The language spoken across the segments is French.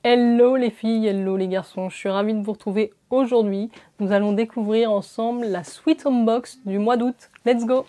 Hello les filles, hello les garçons, je suis ravie de vous retrouver aujourd'hui. Nous allons découvrir ensemble la Sweet Home Box du mois d'août. Let's go!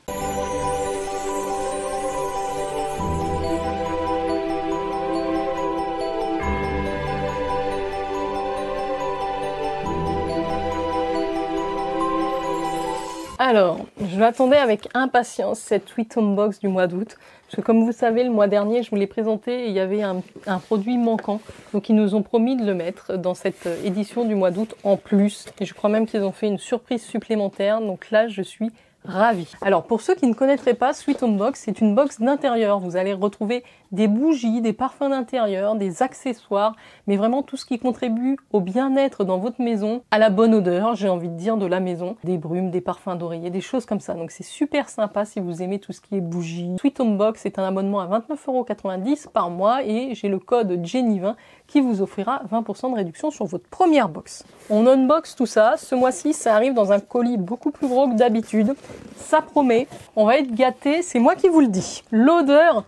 Alors, je l'attendais avec impatience cette Sweet Home Box du mois d'août. Parce que comme vous savez, le mois dernier, je vous l'ai présenté et il y avait un produit manquant. Donc ils nous ont promis de le mettre dans cette édition du mois d'août en plus. Et je crois même qu'ils ont fait une surprise supplémentaire. Donc là, je suis ravie. Alors pour ceux qui ne connaîtraient pas, Sweet Home Box, c'est une box d'intérieur. Vous allez retrouver des bougies, des parfums d'intérieur, des accessoires, mais vraiment tout ce qui contribue au bien-être dans votre maison, à la bonne odeur, j'ai envie de dire, de la maison. Des brumes, des parfums d'oreiller, des choses comme ça. Donc c'est super sympa si vous aimez tout ce qui est bougies. Sweet Home Box est un abonnement à 29,90 € par mois et j'ai le code Jenny20 qui vous offrira 20% de réduction sur votre première box. On unbox tout ça. Ce mois-ci, ça arrive dans un colis beaucoup plus gros que d'habitude. Ça promet, on va être gâtés, c'est moi qui vous le dis. L'odeur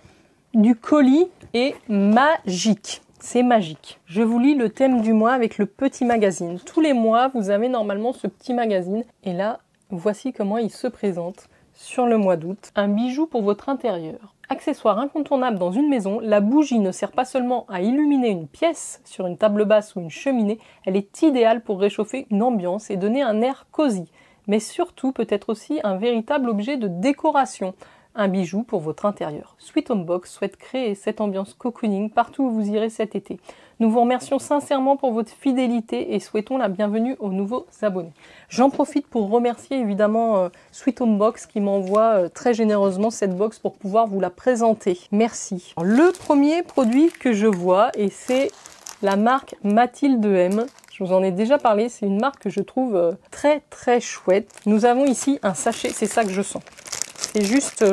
du colis est magique. C'est magique. Je vous lis le thème du mois avec le petit magazine. Tous les mois, vous avez normalement ce petit magazine. Et là, voici comment il se présente sur le mois d'août. Un bijou pour votre intérieur. Accessoire incontournable dans une maison, la bougie ne sert pas seulement à illuminer une pièce sur une table basse ou une cheminée, elle est idéale pour réchauffer une ambiance et donner un air cosy. Mais surtout peut être aussi un véritable objet de décoration. Un bijou pour votre intérieur. Sweet Home Box souhaite créer cette ambiance cocooning partout où vous irez cet été. Nous vous remercions sincèrement pour votre fidélité et souhaitons la bienvenue aux nouveaux abonnés. J'en profite pour remercier évidemment Sweet Home Box qui m'envoie très généreusement cette box pour pouvoir vous la présenter. Merci. Le premier produit que je vois, et c'est la marque Mathilde M. Je vous en ai déjà parlé, c'est une marque que je trouve très chouette. Nous avons ici un sachet, c'est ça que je sens. C'est juste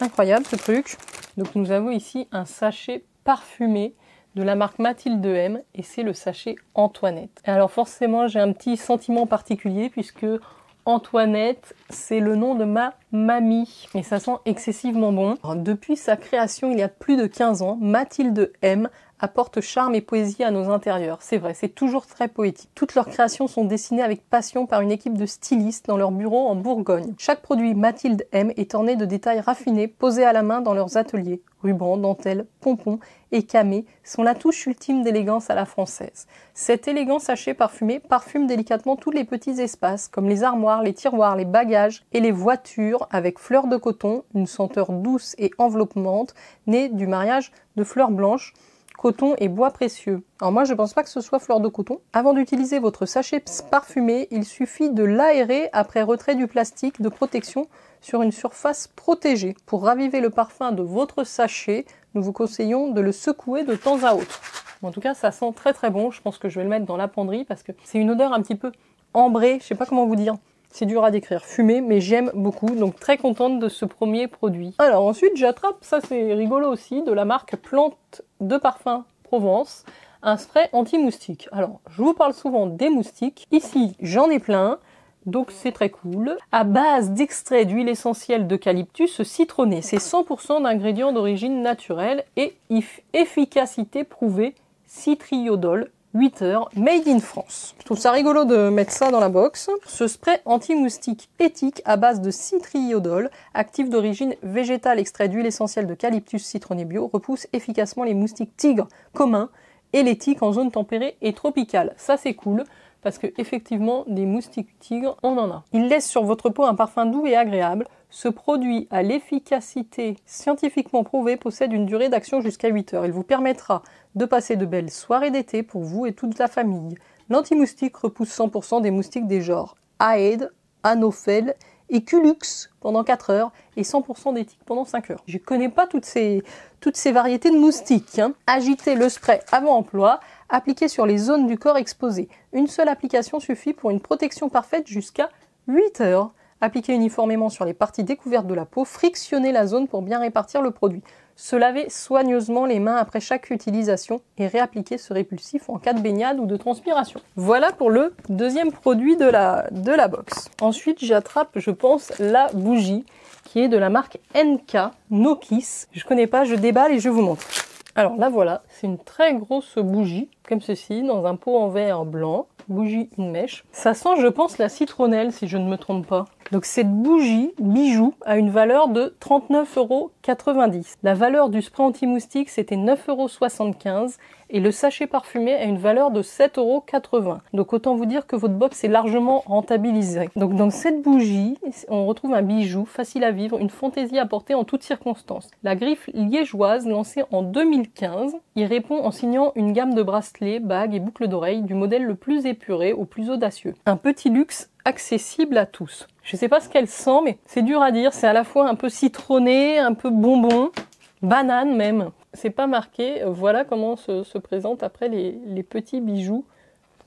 incroyable ce truc. Donc nous avons ici un sachet parfumé de la marque Mathilde M et c'est le sachet Antoinette. Et alors forcément j'ai un petit sentiment particulier puisque Antoinette c'est le nom de ma mamie et ça sent excessivement bon. Alors, depuis sa création il y a plus de 15 ans, Mathilde M apporte charme et poésie à nos intérieurs. C'est vrai, c'est toujours très poétique. Toutes leurs créations sont dessinées avec passion par une équipe de stylistes dans leur bureau en Bourgogne. Chaque produit Mathilde M est orné de détails raffinés posés à la main dans leurs ateliers. Rubans, dentelles, pompons et camées sont la touche ultime d'élégance à la française. Cet élégant sachet parfumé parfume délicatement tous les petits espaces comme les armoires, les tiroirs, les bagages et les voitures avec fleurs de coton, une senteur douce et enveloppante née du mariage de fleurs blanches, coton et bois précieux. Alors moi je pense pas que ce soit fleur de coton. Avant d'utiliser votre sachet parfumé, il suffit de l'aérer après retrait du plastique de protection sur une surface protégée. Pour raviver le parfum de votre sachet, nous vous conseillons de le secouer de temps à autre. En tout cas ça sent très bon, je pense que je vais le mettre dans la penderie parce que c'est une odeur un petit peu ambrée, je sais pas comment vous dire. C'est dur à décrire, fumé, mais j'aime beaucoup, donc très contente de ce premier produit. Alors ensuite j'attrape, ça c'est rigolo aussi, de la marque Plante de Parfum Provence, un spray anti-moustique. Alors je vous parle souvent des moustiques, ici j'en ai plein, donc c'est très cool. À base d'extrait d'huile essentielle d'eucalyptus citronné, c'est 100% d'ingrédients d'origine naturelle et efficacité prouvée, citriodol, 8 heures, made in France. Je trouve ça rigolo de mettre ça dans la box. Ce spray anti-moustique éthique à base de citriodol, actif d'origine végétale extrait d'huile essentielle d'eucalyptus citronné bio, repousse efficacement les moustiques tigres communs et les tiques en zone tempérée et tropicale. Ça c'est cool parce que effectivement des moustiques tigres, on en a. Il laisse sur votre peau un parfum doux et agréable. Ce produit à l'efficacité scientifiquement prouvée possède une durée d'action jusqu'à 8 heures. Il vous permettra de passer de belles soirées d'été pour vous et toute la famille. L'anti-moustique repousse 100% des moustiques des genres Aedes, Anopheles et Culex pendant 4 heures et 100% des tiques pendant 5 heures. Je connais pas toutes ces variétés de moustiques. Agitez le spray avant emploi, appliquez sur les zones du corps exposées. Une seule application suffit pour une protection parfaite jusqu'à 8 heures. Appliquez uniformément sur les parties découvertes de la peau, frictionnez la zone pour bien répartir le produit. Se laver soigneusement les mains après chaque utilisation et réappliquer ce répulsif en cas de baignade ou de transpiration. Voilà pour le deuxième produit de la box. Ensuite, j'attrape, je pense, la bougie qui est de la marque NK Nokis. Je connais pas, je déballe et je vous montre. Alors là voilà, c'est une très grosse bougie, comme ceci, dans un pot en verre blanc. Bougie, une mèche. Ça sent, je pense, la citronnelle, si je ne me trompe pas. Donc cette bougie, bijou, a une valeur de 39,90 €. La valeur du spray anti-moustique, c'était 9,75 € et le sachet parfumé a une valeur de 7,80 €. Donc autant vous dire que votre box est largement rentabilisée. Donc dans cette bougie, on retrouve un bijou facile à vivre, une fantaisie à porter en toutes circonstances. La griffe liégeoise, lancée en 2015, y répond en signant une gamme de bracelets, bagues et boucles d'oreilles du modèle le plus épuré au plus audacieux. Un petit luxe accessible à tous. Je sais pas ce qu'elle sent, mais c'est dur à dire. C'est à la fois un peu citronné, un peu bonbon, banane même. C'est pas marqué. Voilà comment se présentent après les petits bijoux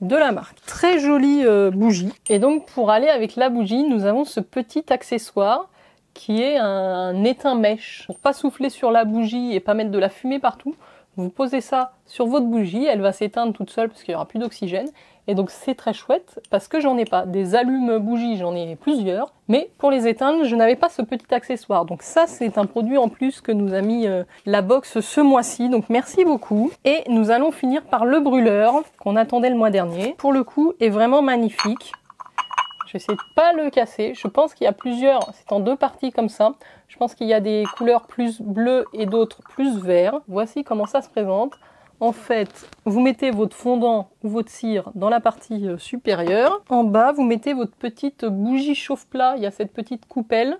de la marque. Très jolie bougie. Et donc pour aller avec la bougie, nous avons ce petit accessoire qui est un éteint-mèche. Pour pas souffler sur la bougie et pas mettre de la fumée partout, vous posez ça sur votre bougie, elle va s'éteindre toute seule parce qu'il n'y aura plus d'oxygène. Et donc c'est très chouette parce que j'en ai pas. Des allumes-bougies, j'en ai plusieurs. Mais pour les éteindre, je n'avais pas ce petit accessoire. Donc ça, c'est un produit en plus que nous a mis la box ce mois-ci. Donc merci beaucoup. Et nous allons finir par le brûleur qu'on attendait le mois dernier. Pour le coup, est vraiment magnifique. Je vais essayer de pas le casser. Je pense qu'il y a plusieurs, c'est en deux parties comme ça. Je pense qu'il y a des couleurs plus bleues et d'autres plus verts. Voici comment ça se présente. En fait, vous mettez votre fondant ou votre cire dans la partie supérieure. En bas, vous mettez votre petite bougie chauffe-plat. Il y a cette petite coupelle,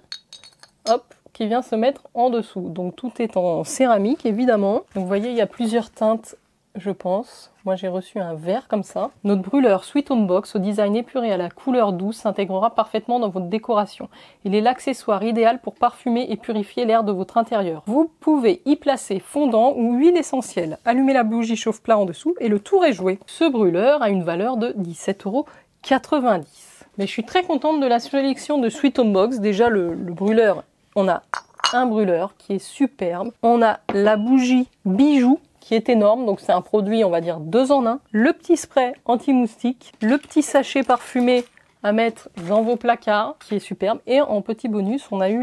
hop, qui vient se mettre en dessous. Donc tout est en céramique, évidemment. Donc vous voyez, il y a plusieurs teintes, je pense. Moi, j'ai reçu un vert comme ça. Notre brûleur Sweet Home Box, au design épuré à la couleur douce, s'intégrera parfaitement dans votre décoration. Il est l'accessoire idéal pour parfumer et purifier l'air de votre intérieur. Vous pouvez y placer fondant ou huile essentielle. Allumez la bougie chauffe-plat en dessous et le tour est joué. Ce brûleur a une valeur de 17,90 €. Mais je suis très contente de la sélection de Sweet Home Box. Déjà, le brûleur, on a un brûleur qui est superbe. On a la bougie bijou, qui est énorme, donc c'est un produit, on va dire, 2 en 1. Le petit spray anti-moustique, le petit sachet parfumé à mettre dans vos placards, qui est superbe. Et en petit bonus, on a eu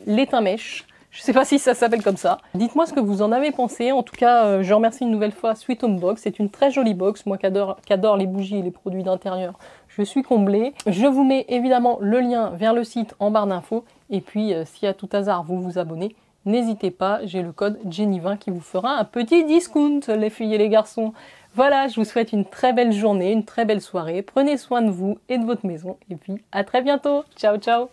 l'éteint-mèche. Je sais pas si ça s'appelle comme ça. Dites-moi ce que vous en avez pensé. En tout cas, je remercie une nouvelle fois Sweet Home Box. C'est une très jolie box. Moi qui adore les bougies et les produits d'intérieur, je suis comblée. Je vous mets évidemment le lien vers le site en barre d'infos. Et puis, si à tout hasard vous vous abonnez, n'hésitez pas, j'ai le code Jenny20 qui vous fera un petit discount, les filles et les garçons. Voilà, je vous souhaite une très belle journée, une très belle soirée. Prenez soin de vous et de votre maison. Et puis, à très bientôt. Ciao, ciao.